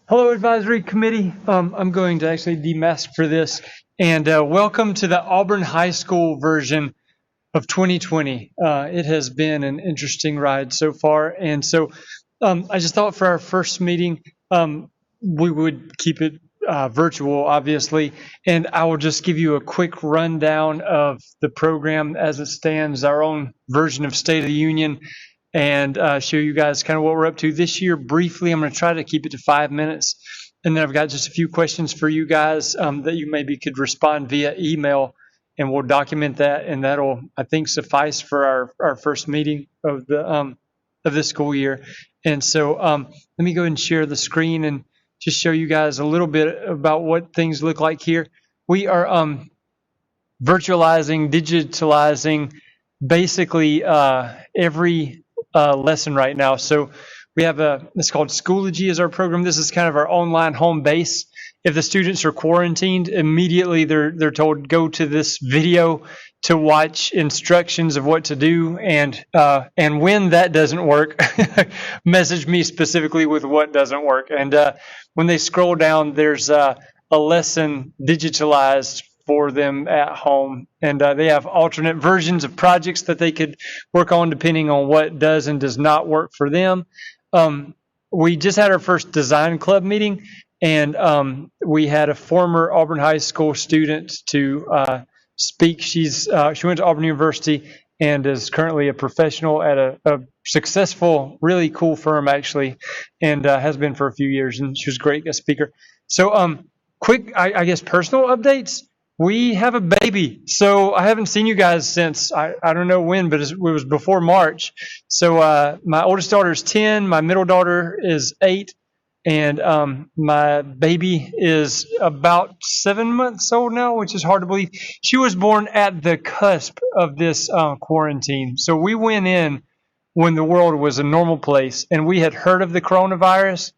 Hello, Advisory Committee. I'm going to actually demask for this. And welcome to the Auburn High School version of 2020. It has been an interesting ride so far. And so I just thought for our first meeting, we would keep it virtual, obviously. And I will just give you a quick rundown of the program as it stands, our own version of State of the Union, and show you guys kind of what we're up to this year briefly. I'm going to try to keep it to 5 minutes. And then I've got just a few questions for you guys that you maybe could respond via email, and we'll document that. And that'll, I think, suffice for our first meeting of the school year. And so let me go ahead and share the screen and just show you guys a little bit about what things look like here. We are virtualizing, digitalizing basically every lesson right now. So we have it's called Schoology is our program. This is kind of our online home base. If the students are quarantined, immediately they're told go to this video to watch instructions of what to do, and when that doesn't work, message me specifically with what doesn't work. And when they scroll down, there's a lesson digitalized for them at home, and they have alternate versions of projects that they could work on depending on what does and does not work for them. We just had our first design club meeting, and we had a former Auburn High School student to speak. She went to Auburn University and is currently a professional at a successful, really cool firm actually, and has been for a few years, and she was a great guest speaker. So quick, I guess, personal updates. We have a baby. So I haven't seen you guys since, I don't know when, but it was before March. So my oldest daughter is 10, my middle daughter is 8, and my baby is about 7 months old now, which is hard to believe. She was born at the cusp of this quarantine. So we went in when the world was a normal place, and we had heard of the coronavirus,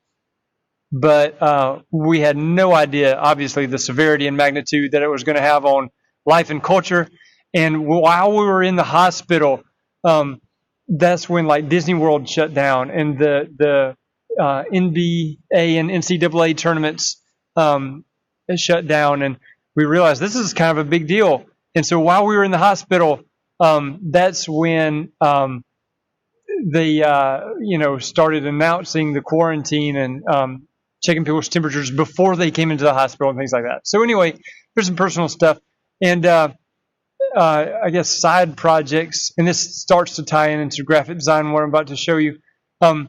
but we had no idea, obviously, the severity and magnitude that it was going to have on life and culture. And while we were in the hospital, that's when like Disney World shut down, and the NBA and NCAA tournaments shut down, and we realized this is kind of a big deal. And so while we were in the hospital, that's when they started announcing the quarantine and checking people's temperatures before they came into the hospital and things like that. So anyway, there's some personal stuff, and I guess side projects, and this starts to tie in into graphic design, what I'm about to show you. I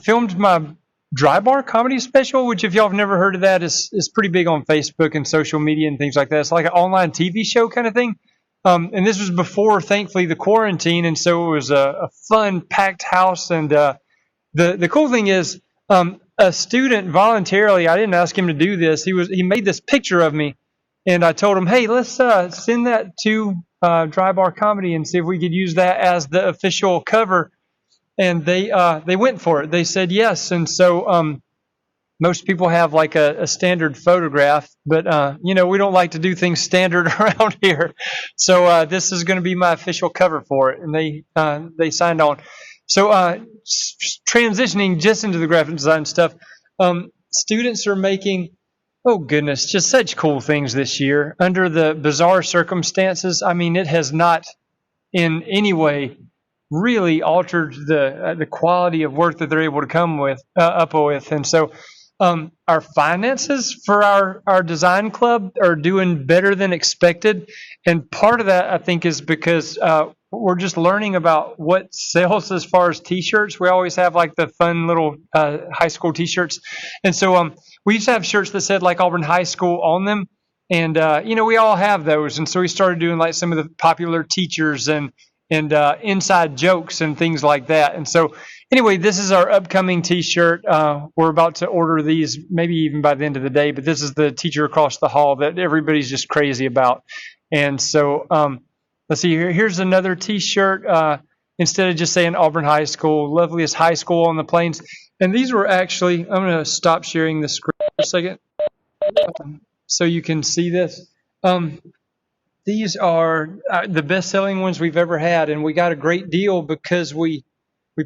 filmed my Dry Bar comedy special, which if y'all have never heard of that, is pretty big on Facebook and social media and things like that. It's like an online TV show kind of thing. And this was before, thankfully, the quarantine, and so it was a fun, packed house. And the cool thing is, a student voluntarily, I didn't ask him to do this. He made this picture of me, and I told him, hey, let's send that to Dry Bar Comedy and see if we could use that as the official cover. And they went for it. They said yes. And so most people have like a standard photograph, but we don't like to do things standard around here. So this is going to be my official cover for it, and they signed on. So transitioning just into the graphic design stuff, students are making, oh goodness, just such cool things this year under the bizarre circumstances. I mean, it has not in any way really altered the quality of work that they're able to come up with. And so our finances for our design club are doing better than expected. And part of that, I think, is because we're just learning about what sells as far as T-shirts. We always have like the fun little high school T-shirts. And so we used to have shirts that said like Auburn High School on them. And, we all have those. And so we started doing like some of the popular teachers and inside jokes and things like that. And so anyway, this is our upcoming T-shirt. We're about to order these maybe even by the end of the day, but this is the teacher across the hall that everybody's just crazy about. And so let's see here. Here's another T-shirt. Instead of just saying Auburn High School, loveliest high school on the plains. And these were actually, I'm going to stop sharing the screen for a second so you can see this. These are the best-selling ones we've ever had, and we got a great deal because we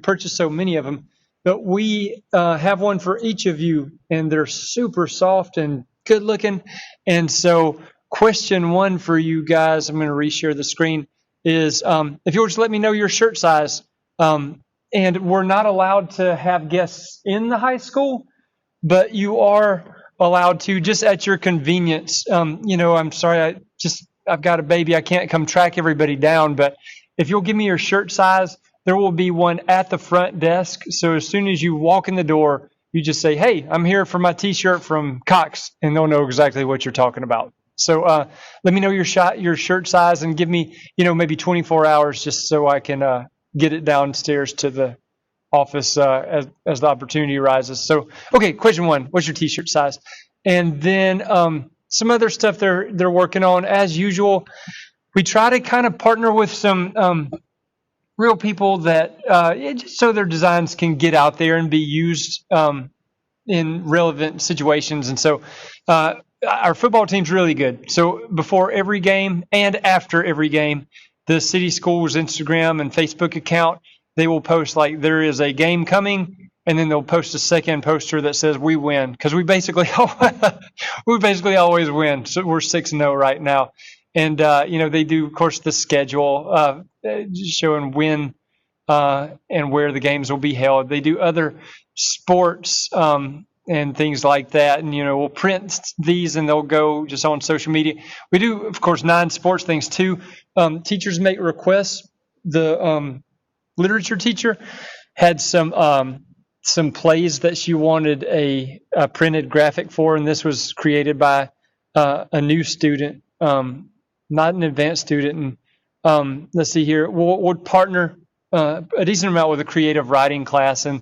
purchased so many of them. but we have one for each of you, and they're super soft and good looking. And so, question one for you guys, I'm going to reshare the screen, is if you'll just let me know your shirt size. And we're not allowed to have guests in the high school, but you are allowed to just at your convenience. I'm sorry, I've got a baby. I can't come track everybody down, but if you'll give me your shirt size, there will be one at the front desk. So as soon as you walk in the door, you just say, "Hey, I'm here for my T-shirt from Cox," and they'll know exactly what you're talking about. So let me know your shirt size, and give me, maybe 24 hours just so I can get it downstairs to the office as the opportunity arises. So, okay, question one: what's your T-shirt size? And then some other stuff they're working on as usual. We try to kind of partner with some real people that just so their designs can get out there and be used in relevant situations. And so our football team's really good. So before every game and after every game, the city school's Instagram and Facebook account, they will post like there is a game coming, and then they'll post a second poster that says we win, because we basically always win. So we're 6-0 right now. And they do, of course, the schedule showing when and where the games will be held. They do other sports and things like that, and we'll print these and they'll go just on social media. We do, of course, non-sports things too. Teachers make requests. The literature teacher had some plays that she wanted a printed graphic for, and this was created by a new student, not an advanced student. And let's see here, we'll partner a decent amount with a creative writing class, and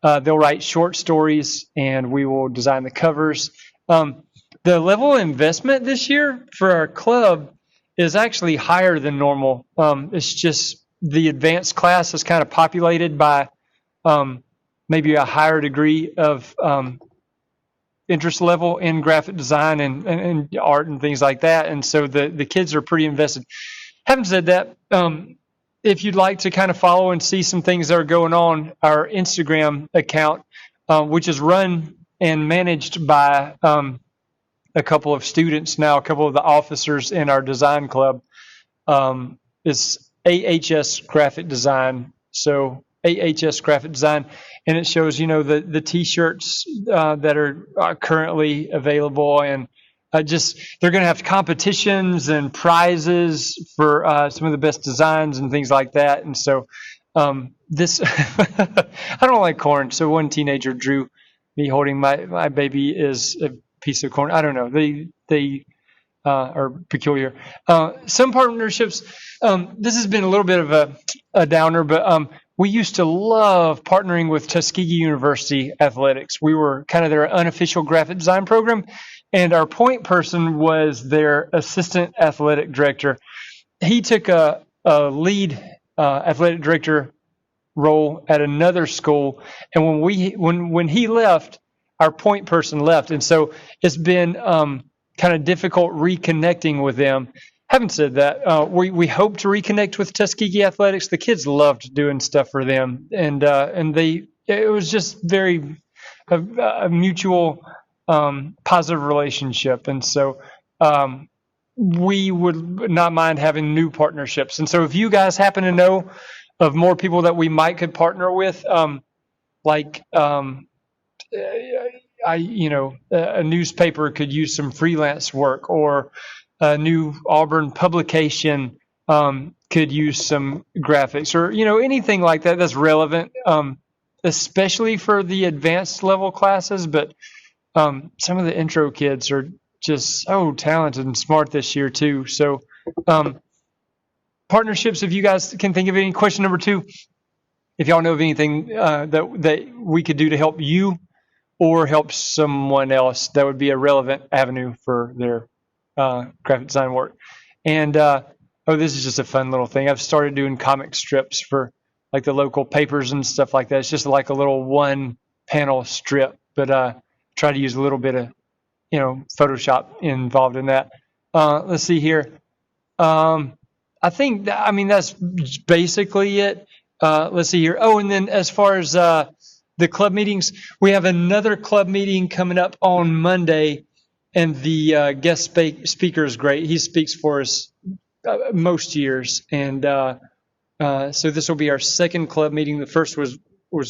they'll write short stories, and we will design the covers. The level of investment this year for our club is actually higher than normal. It's just the advanced class is kind of populated by maybe a higher degree of interest level in graphic design and art and things like that. And so the kids are pretty invested. Having said that, if you'd like to kind of follow and see some things that are going on, our Instagram account, which is run and managed by a couple of students now, a couple of the officers in our design club, is AHS Graphic Design. So AHS Graphic Design, and it shows, the T-shirts that are currently available, and they're going to have competitions and prizes for some of the best designs and things like that. And so this, I don't like corn. So one teenager drew me holding my baby is a piece of corn. I don't know. They are peculiar. Some partnerships, this has been a little bit of a downer, but we used to love partnering with Tuskegee University Athletics. We were kind of their unofficial graphic design program, and our point person was their assistant athletic director. He took a lead athletic director role at another school, and when he left, our point person left, and so it's been kind of difficult reconnecting with them. Having said that, we hope to reconnect with Tuskegee Athletics. The kids loved doing stuff for them, and it was just very a mutual positive relationship, and so we would not mind having new partnerships. And so if you guys happen to know of more people that we might could partner with, a newspaper could use some freelance work, or a new Auburn publication could use some graphics, or anything like that that's relevant, especially for the advanced level classes. But some of the intro kids are just so talented and smart this year too. So partnerships, if you guys can think of any. Question number 2, if y'all know of anything that we could do to help you or help someone else, that would be a relevant avenue for their graphic design work. And this is just a fun little thing. I've started doing comic strips for like the local papers and stuff like that. It's just like a little one panel strip, but try to use a little bit of Photoshop involved in that. Let's see here. I think that's basically it. Let's see here. Oh, and then as far as the the club meetings. We have another club meeting coming up on Monday, and the guest speaker is great. He speaks for us most years, and so this will be our second club meeting. The first was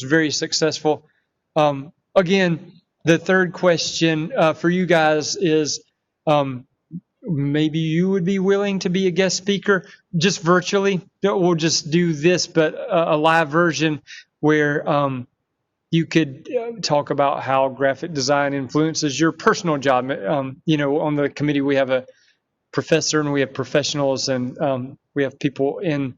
very successful. Again, the third question for you guys is maybe you would be willing to be a guest speaker just virtually. We'll just do this, but a live version where you could talk about how graphic design influences your personal job. You know, on the committee we have a professor and we have professionals, and we have people in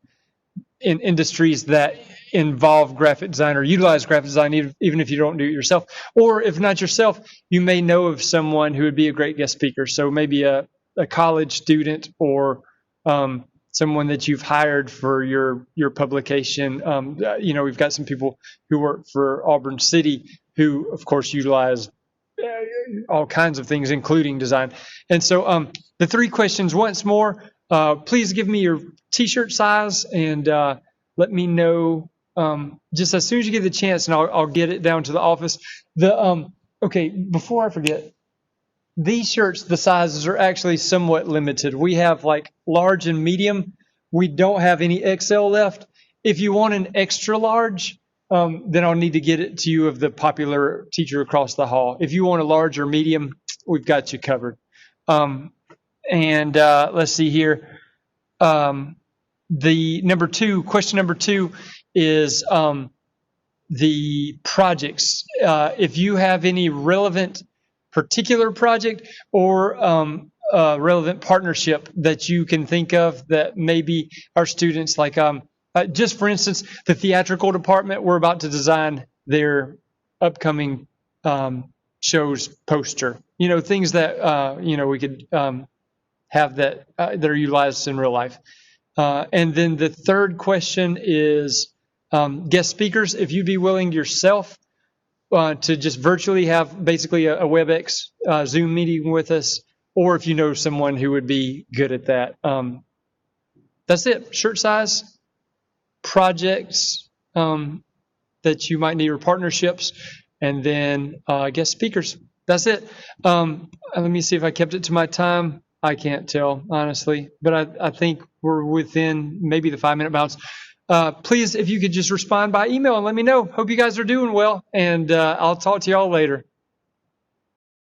industries that involve graphic design or utilize graphic design, even if you don't do it yourself. Or if not yourself, you may know of someone who would be a great guest speaker. So maybe a college student or someone that you've hired for your publication. You know, we've got some people who work for Auburn City who, of course, utilize all kinds of things, including design. And so the three questions once more. Please give me your T-shirt size and let me know just as soon as you get the chance, and I'll get it down to the office. Okay, before I forget, these shirts, the sizes are actually somewhat limited. We have like large and medium. We don't have any XL left. If you want an extra large, then I'll need to get it to you of the popular teacher across the hall. If you want a large or medium, we've got you covered. And let's see here. The question number two is the projects. If you have any relevant particular project or relevant partnership that you can think of that maybe our students like, just for instance, the theatrical department, we're about to design their upcoming show's poster. You know, things that, you know, we could have that are utilized in real life. And then the third question is guest speakers. If you'd be willing yourself to just virtually have basically a WebEx Zoom meeting with us, or if you know someone who would be good at that. That's it. Shirt size, projects that you might need, or partnerships, and then guest speakers. That's it. Let me see if I kept it to my time. I can't tell, honestly, but I think we're within maybe the 5-minute bounds. Please, if you could just respond by email and let me know. Hope you guys are doing well, and I'll talk to y'all later.